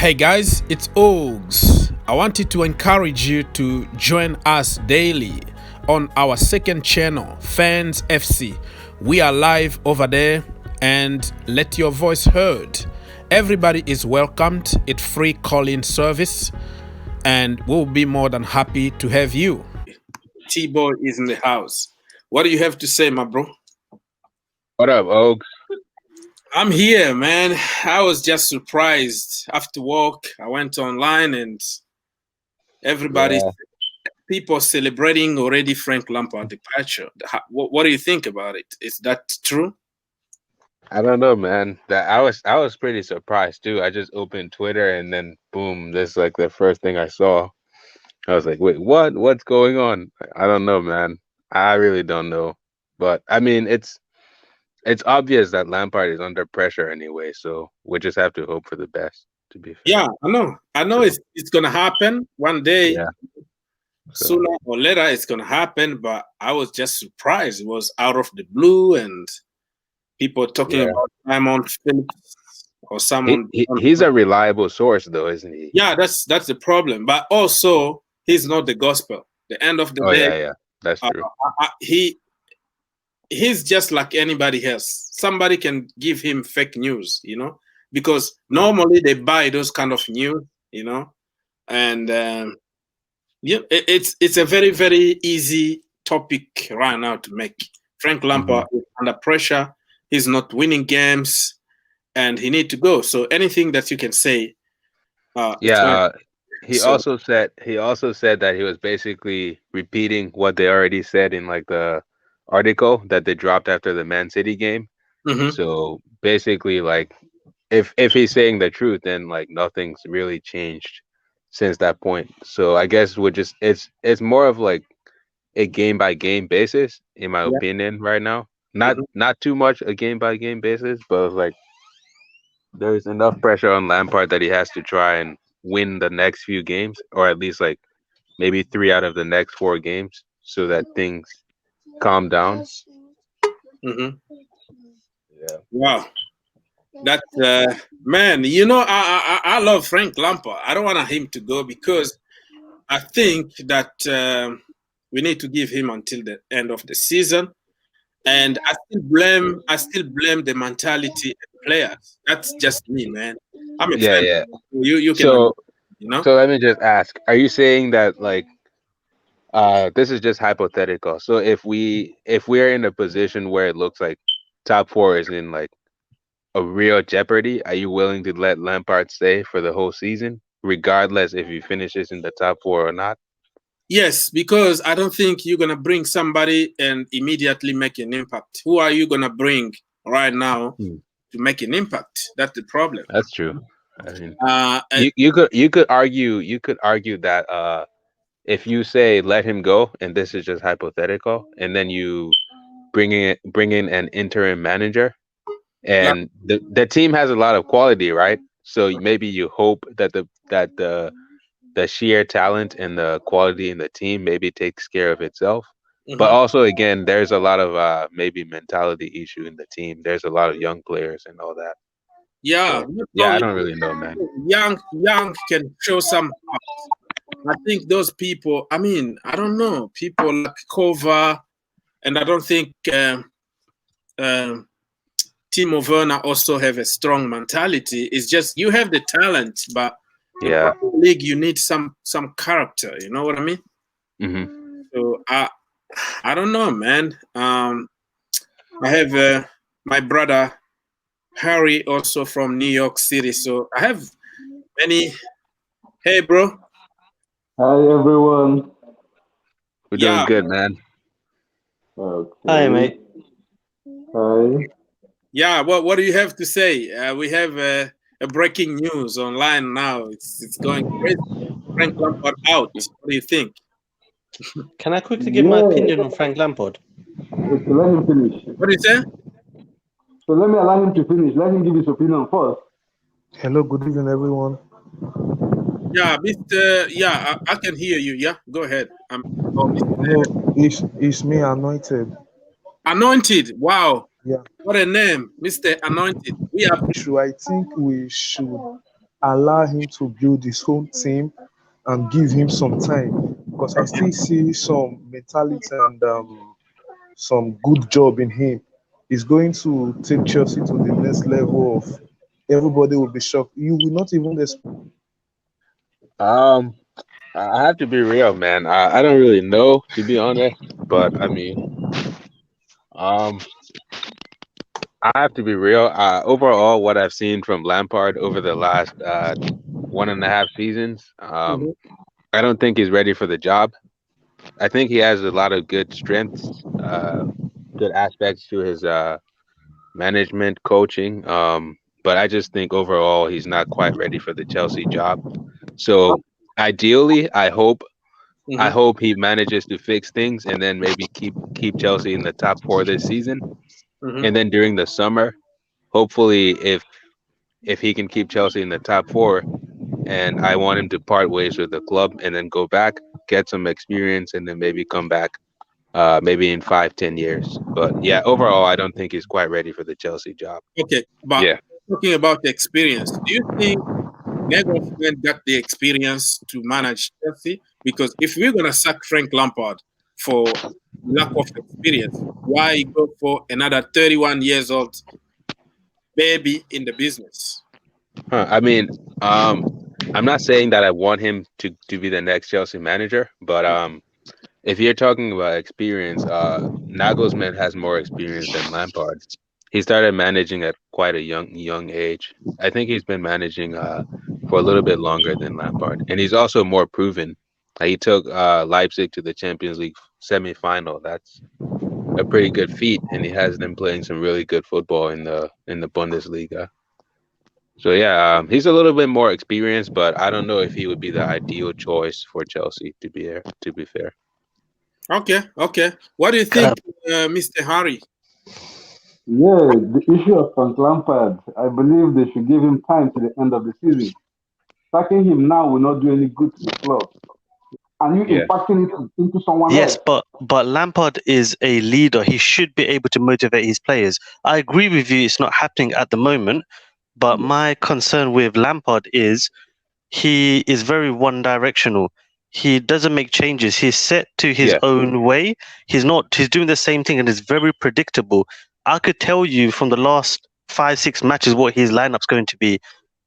Hey guys, it's Ogs. I wanted to encourage you to join us daily on our second channel, Fans FC. We are live over there and let your voice heard. Everybody is welcomed. It's free call-in service and we'll be more than happy to have you. T-Boy is in the house. What do you have to say, my bro? What up, Oaks? I'm here, man. I was just surprised. After work, I went online and people celebrating already Frank Lampard departure. What do you think about it? Is that true? I don't know, man. That I was pretty surprised too. I just opened Twitter and then boom, this is like the first thing I saw. I was like, wait, what? What's going on? I don't know, man. I really don't know. But I mean, it's obvious that Lampard is under pressure anyway, so we just have to hope for the best, to be fair. Yeah, I know. It's gonna happen one day. Yeah. Sooner or later it's gonna happen, but I was just surprised. It was out of the blue and people talking about Simon Phillips or someone. He's a reliable source though, isn't he? Yeah, that's the problem. But also he's not the gospel. The end of the day. Yeah, that's true. He's just like anybody else. Somebody can give him fake news, because normally they buy those kind of news, and it's a very, very easy topic right now to make. Frank Lampard is under pressure. He's not winning games, and he need to go. So anything that you can say. He also said that he was basically repeating what they already said in like the article that they dropped after the Man City game. So basically, like, if he's saying the truth, then like nothing's really changed since that point. So I guess it's more of like a game by game basis, in my opinion, right now. Not too much a game by game basis, but like there's enough pressure on Lampard that he has to try and win the next few games, or at least like maybe 3 out of the next 4 games, so that things calm down. Yeah. Wow. That man, I love Frank Lampard. I don't want him to go because I think that we need to give him until the end of the season. And I still blame the mentality of players. That's just me, man. I'm a fan. Yeah. You can, So let me just ask: are you saying that like this is just hypothetical? So if we're in a position where it looks like top 4 is in like a real jeopardy, are you willing to let Lampard stay for the whole season, regardless if he finishes in the top 4 or not? Yes, because I don't think you're gonna bring somebody and immediately make an impact. Who are you gonna bring right now to make an impact? That's the problem. That's true. I mean, you could argue that if you say let him go, and this is just hypothetical, and then you bring in an interim manager, and the team has a lot of quality, right? So maybe you hope that the sheer talent and the quality in the team maybe takes care of itself. But also, again, there's a lot of maybe mentality issue in the team. There's a lot of young players and all that. Yeah, so, I don't really know, man. Young can show some. I think those people. I mean, I don't know, people like Kova, and I don't think Timo Werner also have a strong mentality. It's just you have the talent, but league you need some character. You know what I mean? So I don't know, man. I have my brother Harry also from New York City, so I have many. Hey, bro. Hi, everyone. We're doing good, man. Okay. Hi, mate. Hi. Yeah, what do you have to say? We have a breaking news online now. It's going crazy. Frank Lampard out. What do you think? Can I quickly give my opinion on Frank Lampard? Okay, let him finish. What do you say? So let me allow him to finish. Let him give his opinion first. Hello, good evening, everyone. Yeah, Mr. Yeah, I can hear you. Yeah, go ahead. It's me, Anointed. Anointed. Wow. Yeah. What a name, Mr. Anointed. I think we should allow him to build his own team and give him some time because I still see some mentality and some good job in him. He's going to take Chelsea to the next level of everybody will be shocked. You will not even expect. Um, I have to be real, man. I don't really know, to be honest, but I mean, um, I have to be real. Overall, what I've seen from Lampard over the last 1.5 seasons, I don't think he's ready for the job. I think he has a lot of good strengths, good aspects to his management, coaching. But I just think overall he's not quite ready for the Chelsea job. So ideally, I hope he manages to fix things and then maybe keep Chelsea in the top four this season. And then during the summer, hopefully if he can keep Chelsea in the top four, and I want him to part ways with the club and then go back, get some experience, and then maybe come back, maybe in 5, 10 years. But yeah, overall, I don't think he's quite ready for the Chelsea job. Okay, but Yeah, talking about the experience, do you think Nagelsmann got the experience to manage Chelsea? Because if we're gonna sack Frank Lampard for lack of experience, why go for another 31 years old baby in the business? I mean, I'm not saying that I want him to be the next Chelsea manager, but if you're talking about experience, Nagelsmann has more experience than Lampard. He started managing at quite a young age. I think he's been managing for a little bit longer than Lampard, and he's also more proven. He took Leipzig to the Champions League semifinal. That's a pretty good feat, and he has them playing some really good football in the Bundesliga. So yeah, he's a little bit more experienced, but I don't know if he would be the ideal choice for Chelsea. To be fair. Okay, okay. What do you think, Mr. Harry? Yeah, the issue of Frank Lampard, I believe they should give him time to the end of the season. Sacking him now will not do any good to the club. And you Yeah, impacting it into someone Yes, else. but Lampard is a leader. He should be able to motivate his players. I agree with you. It's not happening at the moment. But my concern with Lampard is he is very one directional. He doesn't make changes. He's set to his yeah, own way. He's doing the same thing and it's very predictable. I could tell you from the last 5, 6 matches what his lineup's going to be.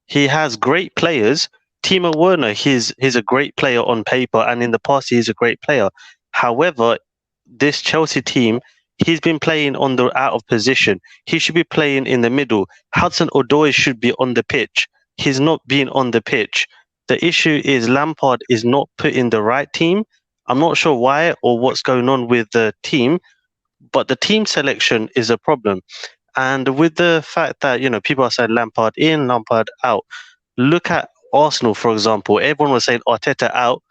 He has great players. Timo Werner, he's a great player on paper, and in the past he's a great player. However, this Chelsea team, he's been playing on the out of position. He should be playing in the middle. Hudson Odoi should be on the pitch. He's not being on the pitch. The issue is Lampard is not put in the right team. I'm not sure why or what's going on with the team, but the team selection is a problem. And with the fact that, people are saying Lampard in, Lampard out. Look at Arsenal, for example. Everyone was saying Arteta out.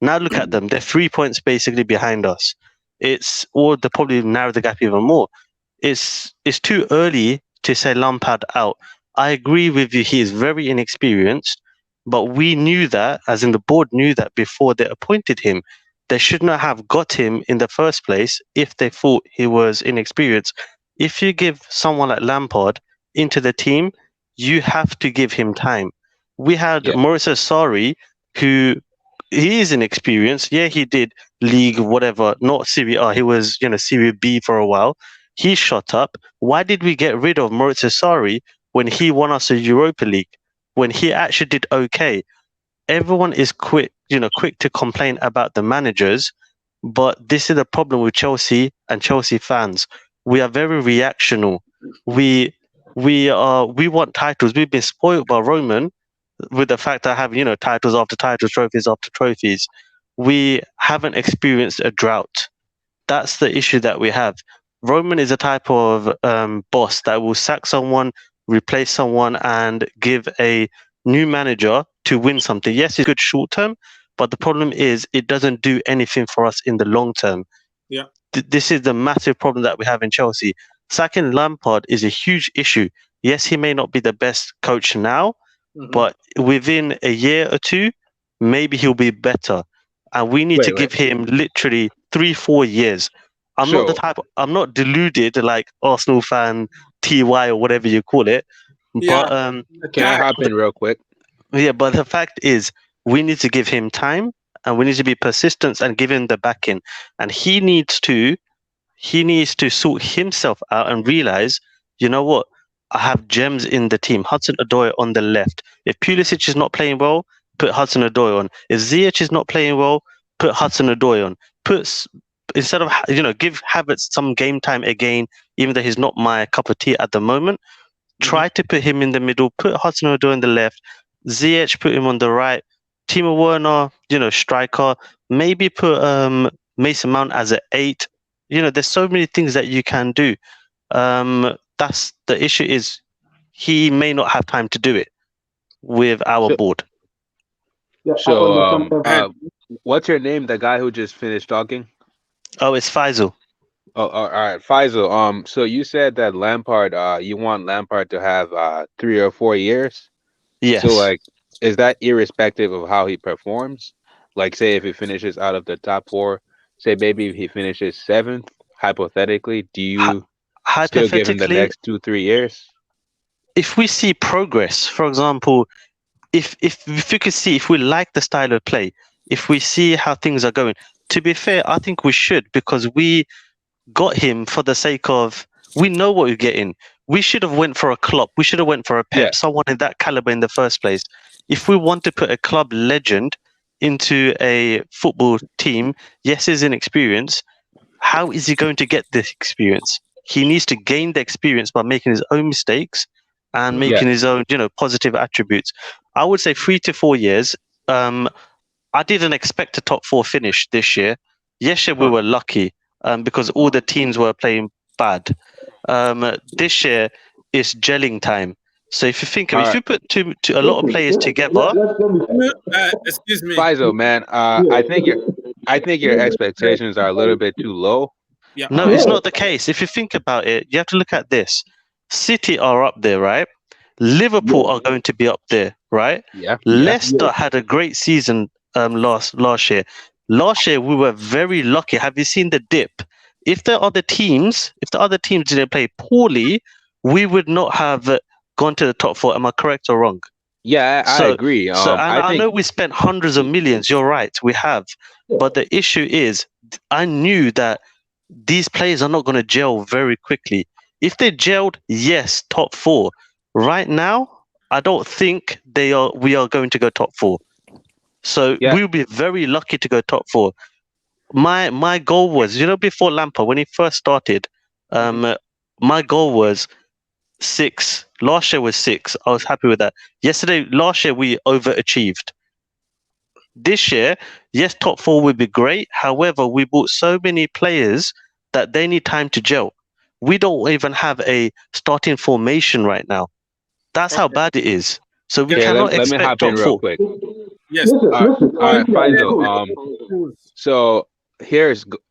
Now look at them. They're 3 points basically behind us. Or they probably narrow the gap even more. It's too early to say Lampard out. I agree with you. He is very inexperienced, but we knew that, as in the board knew that before they appointed him. They should not have got him in the first place if they thought he was inexperienced. If you give someone like Lampard into the team, you have to give him time. We had yeah, Maurice Sarri, who he is inexperienced. Yeah, he did league, whatever, not Serie A. He was, Serie B for a while. He shot up. Why did we get rid of Maurizio Sarri when he won us a Europa League? When he actually did okay? Everyone is quick to complain about the managers, but this is the problem with Chelsea and Chelsea fans. We are very reactional. We want titles. We've been spoiled by Roman with the fact that having titles after titles, trophies after trophies. We haven't experienced a drought. That's the issue that we have. Roman is a type of boss that will sack someone, replace someone, and give a new manager to win something. Yes, it's good short term, but the problem is it doesn't do anything for us in the long term. Yeah. This is the massive problem that we have in Chelsea. Sacking Lampard is a huge issue. Yes, he may not be the best coach now, but within a year or two, maybe he'll be better. And we need to give him literally 3, 4 years. I'm not deluded like Arsenal fan TY or whatever you call it. Yeah. But Can I hop in real quick? Yeah, but the fact is, we need to give him time, and we need to be persistent and give him the backing. And he needs to sort himself out and realize, you know what? I have gems in the team. Hudson-Odoi on the left. If Pulisic is not playing well, put Hudson-Odoi on. If Ziyech is not playing well, put Hudson-Odoi on. Instead of give Havertz some game time again, even though he's not my cup of tea at the moment. Try to put him in the middle. Put Hudson-Odoi on the left. Ziyech, put him on the right. Timo Werner, striker. Maybe put Mason Mount as an 8. There's so many things that you can do. That's the issue, is he may not have time to do it with our board. Yeah, So, what's your name? The guy who just finished talking? Oh, it's Faisal. Oh, all right, Faisal. So you said that Lampard, you want Lampard to have 3 or 4 years. Yes. So, like, is that irrespective of how he performs? Like, say if he finishes out of the top 4, say maybe if he finishes 7th, hypothetically, do you still give him the next 2-3 years? If we see progress, for example, if you could see, if we like the style of play, if we see how things are going, to be fair, I think we should, because we got him for the sake of, we know what we're getting. We should have went for a Klopp. We should have went for a Pep, someone in that caliber in the first place. If we want to put a club legend into a football team, yes, he's inexperienced. How is he going to get this experience? He needs to gain the experience by making his own mistakes and making his own, positive attributes. I would say 3 to 4 years. I didn't expect a top 4 finish this year. Yes, we were lucky because all the teams were playing bad. This year is gelling time. So if you think of it, if you put a lot of players together, excuse me, Faisal, man, I think your expectations are a little bit too low. Yeah. No, it's not the case. If you think about it, you have to look at this. City are up there, right? Liverpool are going to be up there, right? Yeah. Leicester had a great season last year. Last year we were very lucky. Have you seen the dip? If the other teams didn't play poorly, we would not have gone to the top 4. Am I correct or wrong? Yeah, I agree. I know we spent hundreds of millions. You're right, we have. But the issue is, I knew that these players are not going to gel very quickly. If they gelled, yes, top 4. Right now, I don't think we are going to go top 4. So we'll be very lucky to go top 4. My goal was, before Lampard, when he first started, my goal was 6. Last year was 6. I was happy with that. Last year we overachieved. This year, yes, top 4 would be great. However, we bought so many players that they need time to gel. We don't even have a starting formation right now. That's how bad it is. So we cannot expect top 4. Real quick. Yes. All right, Faisal. So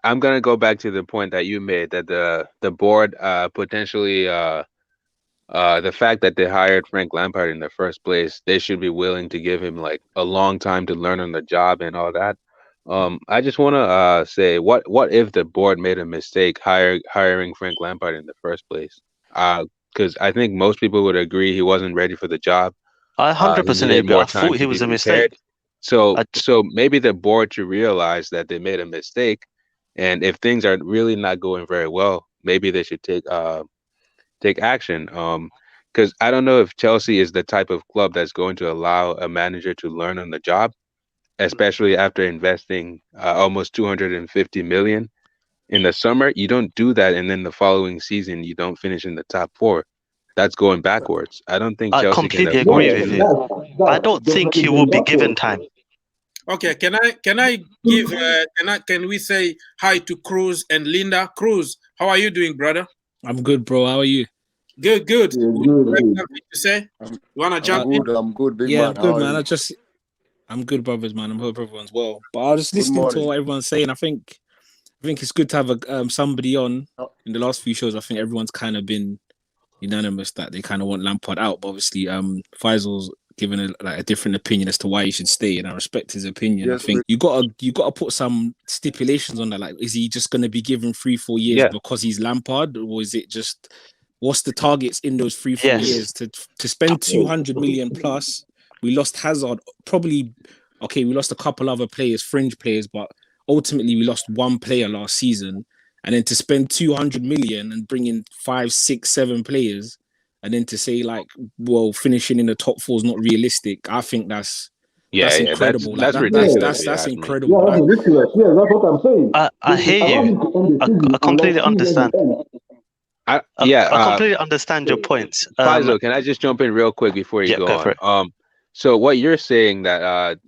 I'm gonna go back to the point that you made, that the board potentially the fact that they hired Frank Lampard in the first place, they should be willing to give him like a long time to learn on the job and all that. I just want to say, what if the board made a mistake hiring Frank Lampard in the first place? Because I think most people would agree he wasn't ready for the job. I 100% agree. I thought he was a mistake. So maybe the board should realize that they made a mistake, and if things are really not going very well, maybe they should take action. Because I don't know if Chelsea is the type of club that's going to allow a manager to learn on the job, especially after investing almost 250 million in the summer. You don't do that, and then the following season you don't finish in the top 4. That's going backwards. I don't think Chelsea completely agree with you. I don't think he will be given time. Okay, can I give can we say hi to Cruz and Linda? Cruz, how are you doing, brother? I'm good, bro. How are you? Good. Yeah, good. To say? You wanna jump in? I'm good, big yeah, man. I'm good, man. I'm good, brothers, man. I hope everyone's well. But I was just listening to what everyone's saying. I think it's good to have somebody on. In the last few shows, I think everyone's kind of been unanimous that they kind of want Lampard out. But obviously, Faisal's given a different opinion as to why he should stay, and I respect his opinion. Yes, I think you gotta put some stipulations on that. Like, is he just going to be given 3-4 years because he's Lampard, or is it just what's the targets in those 3-4 years to spend 200 million plus? we lost Hazard. Probably, okay, we lost a couple other players, fringe players, but ultimately we lost one player last season. And then to spend 200 million and bring in 5, 6, 7 players, and then to say like, well, finishing in the top 4 is not realistic. I think that's incredible. That's ridiculous. That's incredible. Yeah, that's ridiculous. Yeah, that's what I'm saying. I hear you. I completely understand. I completely understand your points. Faisal, can I just jump in real quick before you go on? So what you're saying that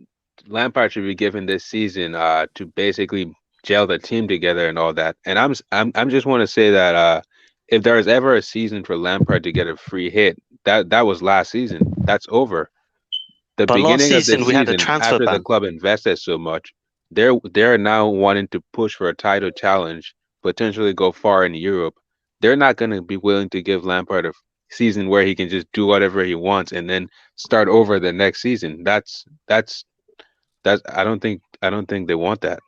Lampard should be given this season to basically gel the team together and all that. And I'm just want to say that if there was ever a season for Lampard to get a free hit, that was last season. That's over. The beginning of the season, we had a transfer after ban. the club invested so much, they're now wanting to push for a title challenge, potentially go far in Europe. They're not going to be willing to give Lampard a season where he can just do whatever he wants and then start over the next season. That's I don't think they want that.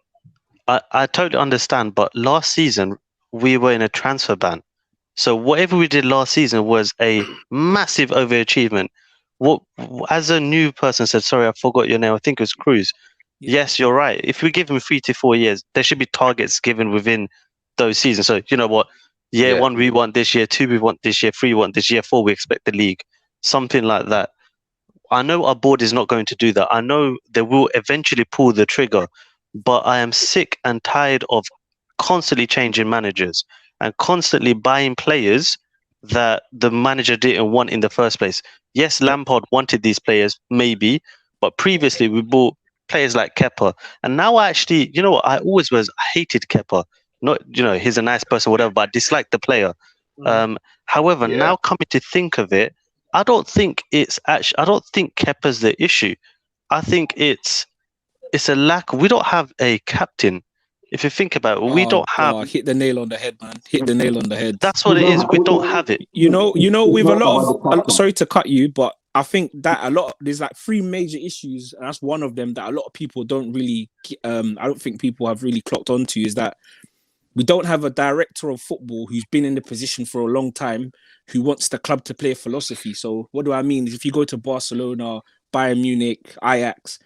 I totally understand, but last season we were in a transfer ban. So whatever we did last season was a massive overachievement. What, as a new person said, sorry, I forgot your name. I think it was Cruz. Yeah. Yes, you're right. If we give him 3 to 4 years, there should be targets given within those seasons. So you know what? Year 1 we want this year, 2 we want this year, 3 we want this year, 4 we expect the league, something like that. I know our board is not going to do that. I know they will eventually pull the trigger, but I am sick and tired of constantly changing managers and constantly buying players that the manager didn't want in the first place. Yes, Lampard wanted these players, maybe, but previously we bought players like Kepa. And now I actually, you know what, I hated Kepa. Not, you know, he's a nice person, whatever, but I disliked the player. However, now coming to think of it, I don't think Kepa's the issue. I think it's a lack. We don't have a captain. If you think about it, we don't have. Hit the nail on the head, man. Hit the nail on the head. That's what it is. We don't have it. You know, with a lot of. Sorry to cut you, but I think that there's like 3 major issues, and that's one of them that a lot of people don't really. I don't think people have really clocked onto is that we don't have a director of football who's been in the position for a long time who wants the club to play a philosophy. So what do I mean? Is if you go to Barcelona, Bayern Munich, Ajax,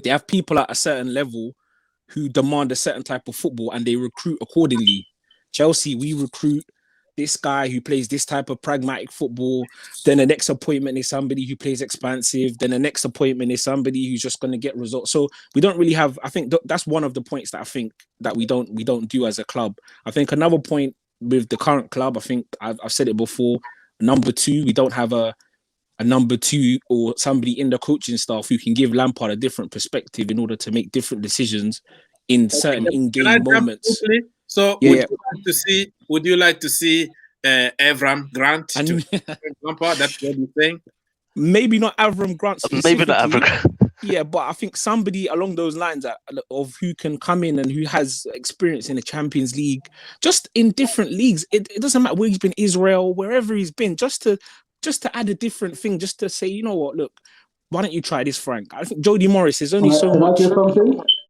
they have people at a certain level who demand a certain type of football and they recruit accordingly. Chelsea, we recruit this guy who plays this type of pragmatic football. Then the next appointment is somebody who plays expansive. Then the next appointment is somebody who's just going to get results. So we don't really have. I think that's one of the points that I think that we don't do as a club. I think another point with the current club, I think I've said it before. Number 2, we don't have a number 2 or somebody in the coaching staff who can give Lampard a different perspective in order to make different decisions in certain in-game moments. So would you like to see Avram Grant to Lampard? That's what you're saying? Maybe not Avram Grant specifically. Maybe not Avram Grant. Yeah, but I think somebody along those lines of who can come in and who has experience in the Champions League, just in different leagues. It doesn't matter where he's been, Israel, wherever he's been, just to add a different thing, just to say, you know what, look, why don't you try this, Frank? I think Jody Morris is only so much.